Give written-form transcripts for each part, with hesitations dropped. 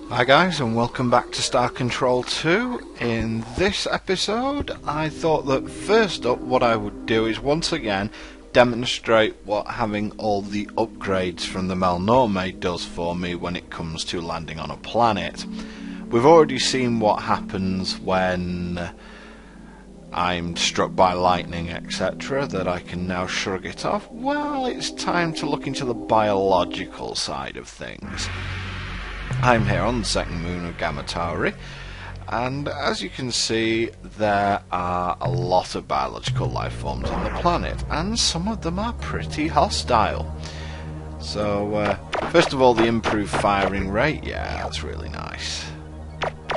Hi guys, and welcome back to Star Control 2. In this episode I thought that first up what I would do is once again demonstrate what having all the upgrades from the Melnorme does for me when it comes to landing on a planet. We've already seen what happens when I'm struck by lightning, etc., that I can now shrug it off. Well, it's time to look into the biological side of things. I'm here on the second moon of Gamma Tauri, and as you can see there are a lot of biological life forms on the planet, and some of them are pretty hostile. So first of all, the improved firing rate, yeah, that's really nice.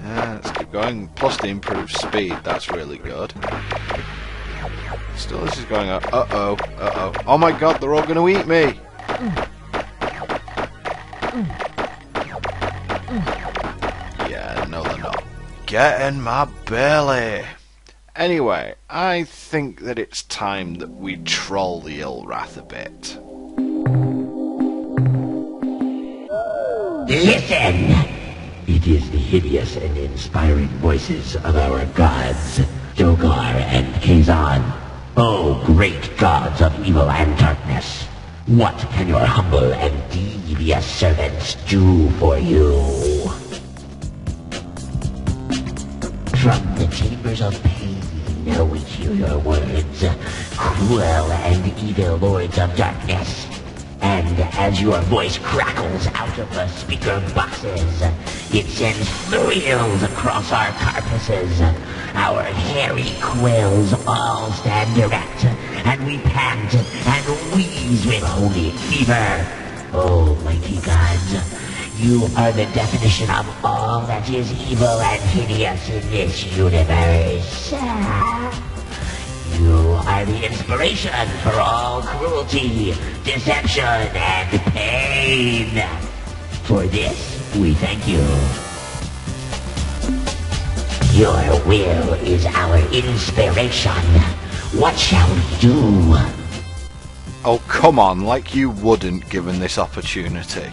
Let's keep going, plus the improved speed, that's really good. Still this is going up, oh my god, they're all going to eat me! Yeah, no they're not. Get in my belly! Anyway, I think that it's time that we troll the Ilwrath a bit. Listen! It is the hideous and inspiring voices of our gods, Dogar and Kazan. Oh, great gods of evil and darkness! What can your humble and devious servants do for you? From the chambers of pain, we hear your words, cruel and evil lords of darkness. And as your voice crackles out of the speaker boxes, it sends thrills across our carapaces. Our hairy quills all stand erect, and we pant and wheeze with holy fever. Oh, mighty gods, you are the definition of all that is evil and hideous in this universe. You are the inspiration for all cruelty, deception, and pain. For this, we thank you. Your will is our inspiration. What shall we do? Oh come on, like you wouldn't given this opportunity.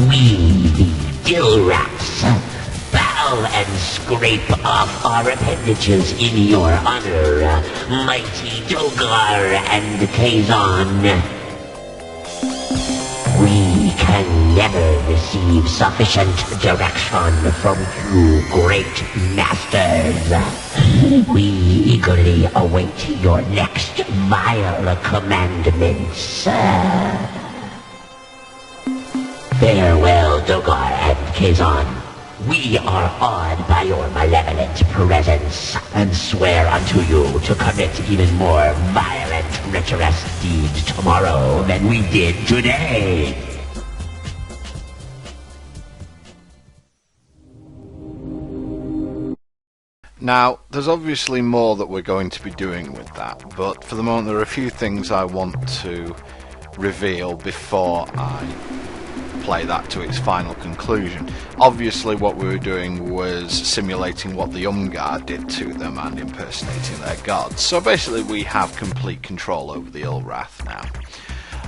We, the Ilwraths, bow and scrape off our appendages in your honor, mighty Dogar and Kazan. We can never receive sufficient direction from you, great masters. We eagerly await your next vile commandments. Farewell, Dogar and Kazan. We are awed by your malevolent presence, and swear unto you to commit even more violent, treacherous deeds tomorrow than we did today. Now, there's obviously more that we're going to be doing with that, but for the moment there are a few things I want to reveal before I play that to its final conclusion. Obviously what we were doing was simulating what the Umgar did to them and impersonating their gods. So basically we have complete control over the Ilwrath now.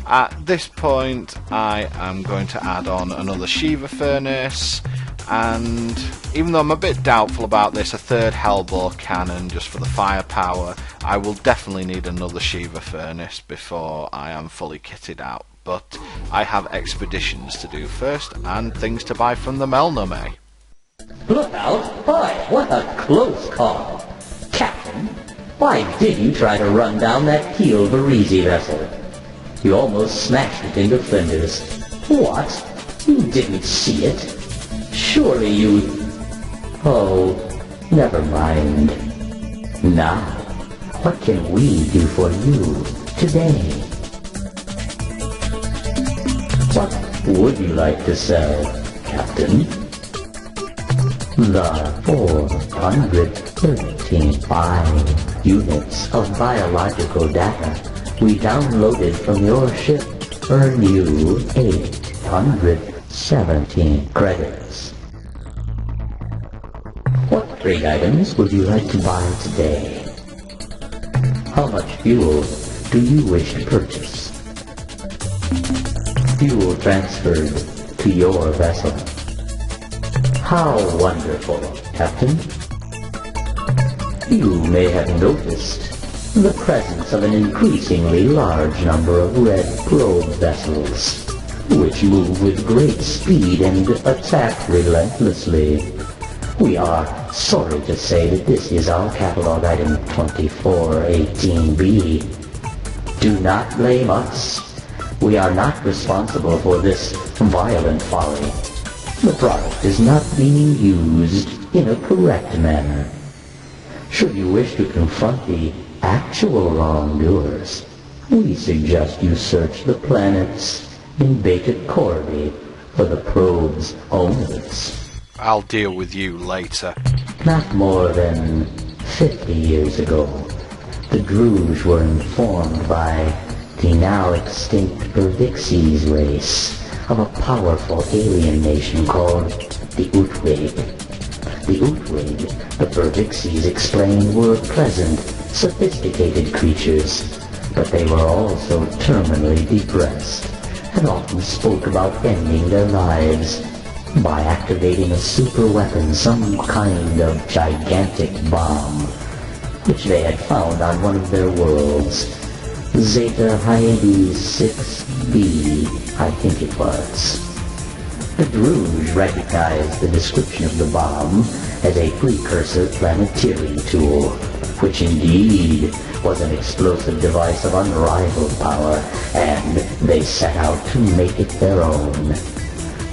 At this point I am going to add on another Shiva furnace, and even though I'm a bit doubtful about this, a third Hellbore cannon just for the firepower. I will definitely need another Shiva furnace before I am fully kitted out. But I have expeditions to do first, and things to buy from the Melnorme. Look out! Boy, what a close call! Captain, why did you try to run down that Ilwrath vessel? You almost smashed it into flinders. What? You didn't see it? Surely you... Oh, never mind. Now, what can we do for you today? What would you like to sell, Captain? The 413 units of biological data we downloaded from your ship earn you 817 credits. What trade items would you like to buy today? How much fuel do you wish to purchase? Fuel transferred to your vessel. How wonderful, Captain. You may have noticed the presence of an increasingly large number of red probe vessels, which move with great speed and attack relentlessly. We are sorry to say that this is our catalog item 2418B. Do not blame us. We are not responsible for this violent folly. The product is not being used in a correct manner. Should you wish to confront the actual wrongdoers, we suggest you search the planets in Beta Corby for the probe's owners. I'll deal with you later. Not more than 50 years ago, the Druge were informed by the now extinct Bervixies race of a powerful alien nation called the Utwig. The Utwig, the Bervixies explained, were pleasant, sophisticated creatures, but they were also terminally depressed and often spoke about ending their lives by activating a super weapon, some kind of gigantic bomb, which they had found on one of their worlds. Zeta Hyades 6b, I think it was. The Druge recognized the description of the bomb as a precursor planetary tool, which indeed was an explosive device of unrivaled power, and they set out to make it their own.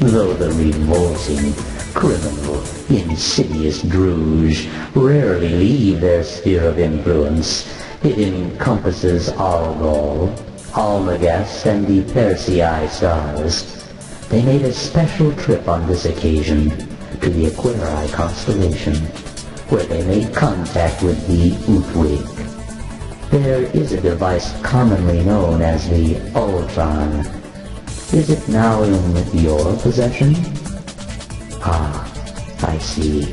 Though the revolting, criminal, insidious Druge rarely leave their sphere of influence, it encompasses Algol, Almagest, and the Persei stars. They made a special trip on this occasion to the Aquarii constellation, where they made contact with the Utwig. There is a device commonly known as the Ur-Quan. Is it now in your possession? Ah, I see.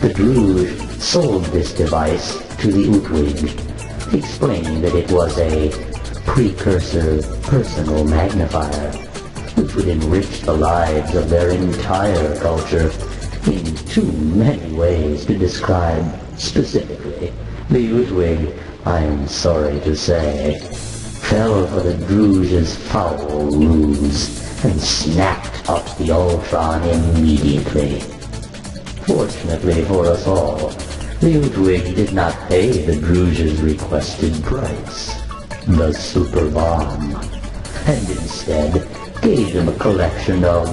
The Druge sold this device to the Utwig, explaining that it was a precursor personal magnifier, which would enrich the lives of their entire culture in too many ways to describe specifically. The Utwig, I am sorry to say, fell for the Druge's foul ruse and snapped up the Ur-Quan immediately. Fortunately for us all, the Utwig did not pay the Druge's requested price, the super bomb, and instead gave them a collection of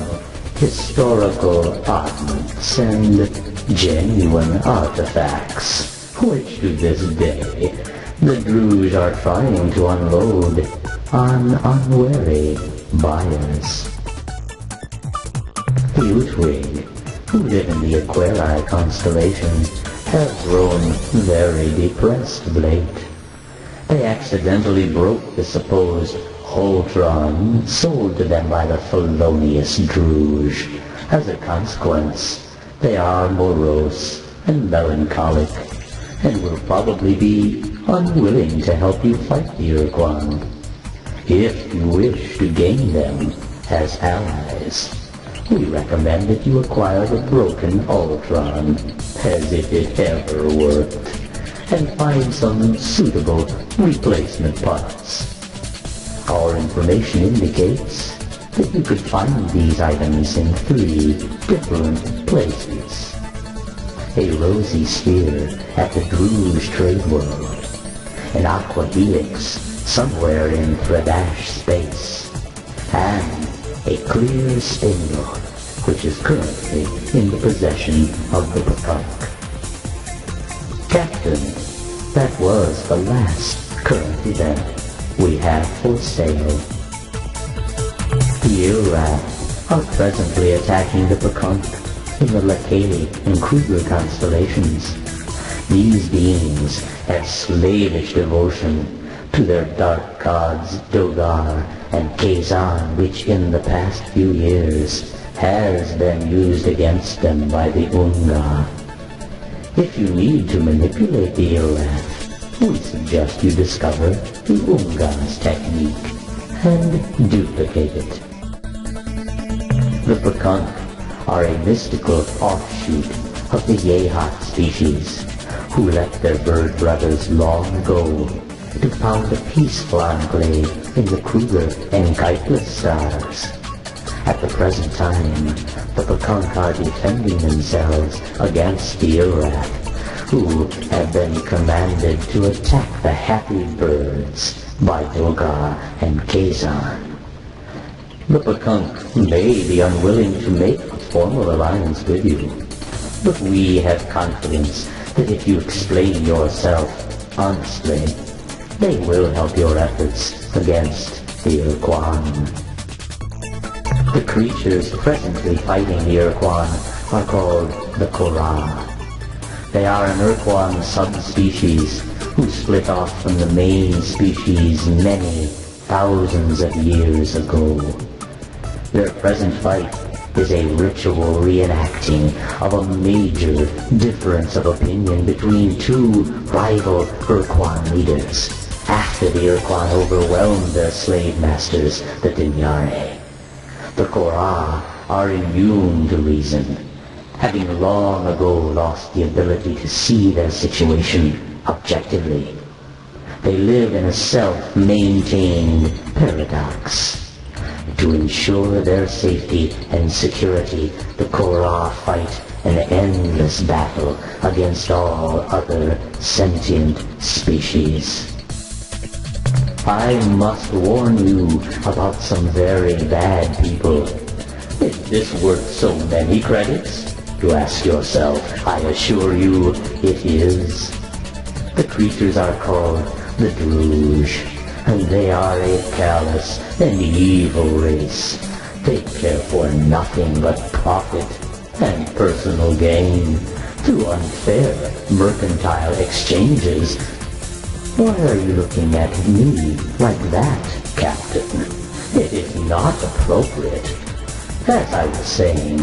historical oddments and genuine artifacts, which to this day the Druge are trying to unload on unwary buyers. The Utwig, who live in the Aquarii constellation, have grown very depressed of late. They accidentally broke the supposed Ur-Quan sold to them by the felonious Druge. As a consequence, they are morose and melancholic, and will probably be unwilling to help you fight the Ur-Quan. If you wish to gain them as allies, we recommend that you acquire the broken Ur-Quan, as if it ever worked, and find some suitable replacement parts. Our information indicates that you could find these items in 3 different places. A rosy sphere at the Druge trade world, an aqua helix somewhere in Thredash space, and a clear spindle, which is currently in the possession of the Pekunk. Captain, that was the last current event we have for sale. The Ilwrath are presently attacking the Pekunk in the Lakali and Kruger constellations. These beings have slavish devotion to their dark gods Dogar and Kazan, which in the past few years has been used against them by the Unga. If you need to manipulate the Ilwrath, we suggest you discover the Unga's technique and duplicate it. The Pekunk are a mystical offshoot of the Yehat species, who left their bird brothers long ago to found a peaceful enclave in the Kruger and Keitless stars. At the present time, the Pakunk are defending themselves against the Ilwrath, who have been commanded to attack the happy birds by Dogar and Kazan. The Pakunk may be unwilling to make a formal alliance with you, but we have confidence that if you explain yourself honestly, they will help your efforts against the Ur-Quan. The creatures presently fighting the Ur-Quan are called the Korah. They are an Ur-Quan subspecies who split off from the main species many thousands of years ago. Their present fight is a ritual reenacting of a major difference of opinion between two rival Ur-Quan leaders after the Ur-Quan overwhelmed their slave masters, the Dinyare. The Korah are immune to reason, having long ago lost the ability to see their situation objectively. They live in a self-maintained paradox. To ensure their safety and security, the Korah fight an endless battle against all other sentient species. I must warn you about some very bad people. Is this worth so many credits? You ask yourself. I assure you it is. The creatures are called the Druge, and they are a callous and evil race. They care for nothing but profit and personal gain through unfair mercantile exchanges. Why are you looking at me like that, Captain? It is not appropriate. As I was saying,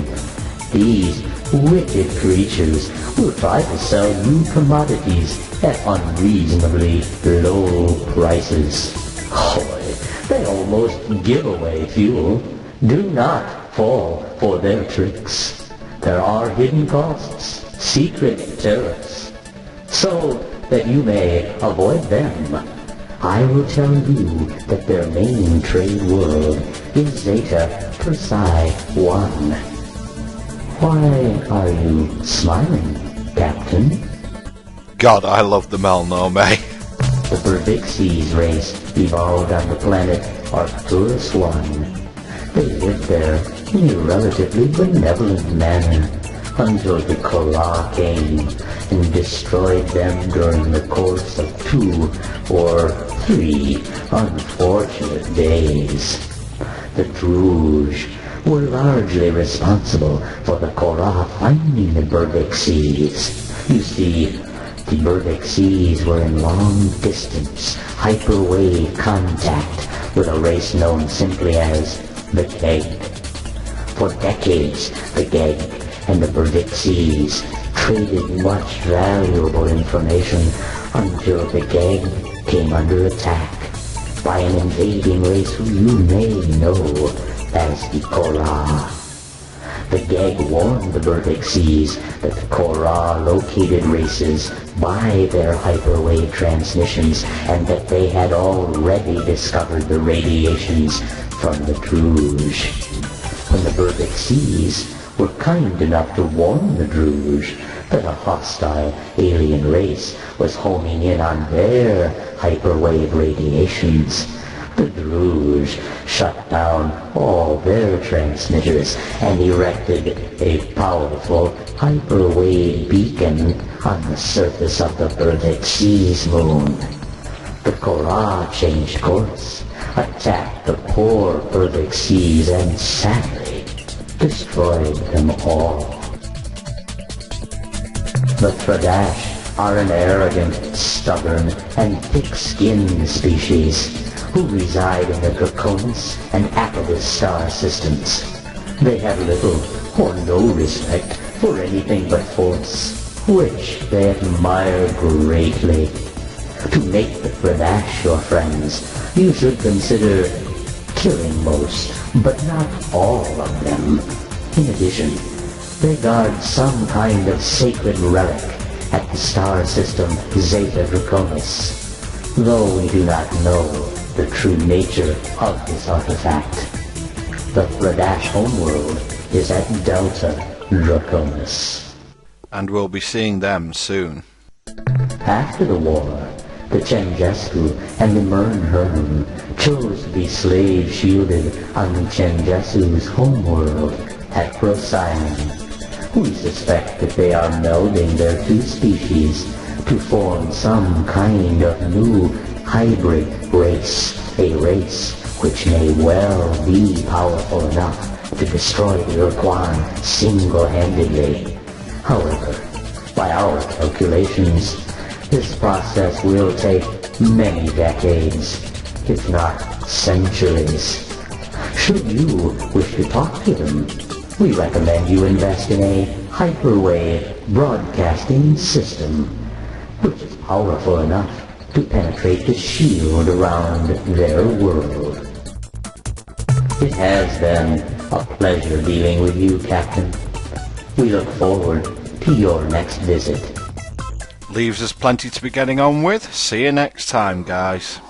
these wicked creatures will try to sell you commodities at unreasonably low prices. Hoy, they almost give away fuel. Do not fall for their tricks. There are hidden costs, secret tariffs. So that you may avoid them, I will tell you that their main trade world is Zeta Persei 1. Why are you smiling, Captain? God, I love the Melnorme. The Berdixies race evolved on the planet Arcturus 1. They lived there in a relatively benevolent manner until the Korah came and destroyed them during the course of 2 or 3 unfortunate days. The Druge were largely responsible for the Korah finding the Berdixies. You see, the Berdixies were in long-distance, hyperwave contact with a race known simply as the Geg. For decades, the Geg and the Berdixies traded much valuable information until the Geg came under attack by an invading race who you may know as the Korah. The Geg warned the Berdixies that the Korah located races by their hyperwave transmissions and that they had already discovered the radiations from the Druge. When the Berdixies were kind enough to warn the Druge that a hostile alien race was homing in on their hyperwave radiations, the Druge shut down all their transmitters and erected a powerful hyperwave beacon on the surface of the Berdixies moon. The Korah changed course, attacked the poor Berdixies, and sadly destroyed them all. The Tradash are an arrogant, stubborn, and thick-skinned species who reside in the Draconis and Apodus star systems. They have little or no respect for anything but force, which they admire greatly. To make the Tradash your friends, you should consider killing most, but not all of them. In addition, They guard some kind of sacred relic at the star system Zeta Draconis, though we do not know the true nature of this artifact. The Fladash homeworld is at Delta Draconis. And we'll be seeing them soon. After the war, the Chenjesku and the Melnorme chose to be slave-shielded on the Chenjesu's homeworld at Procyon. We suspect that they are melding their two species to form some kind of new hybrid race, a race which may well be powerful enough to destroy the Ur-Quan single-handedly. However, by our calculations, this process will take many decades, if not centuries. Should you wish to talk to them, we recommend you invest in a hyperwave broadcasting system, which is powerful enough to penetrate the shield around their world. It has been a pleasure dealing with you, Captain. We look forward to your next visit. Leaves us plenty to be getting on with. See you next time, guys.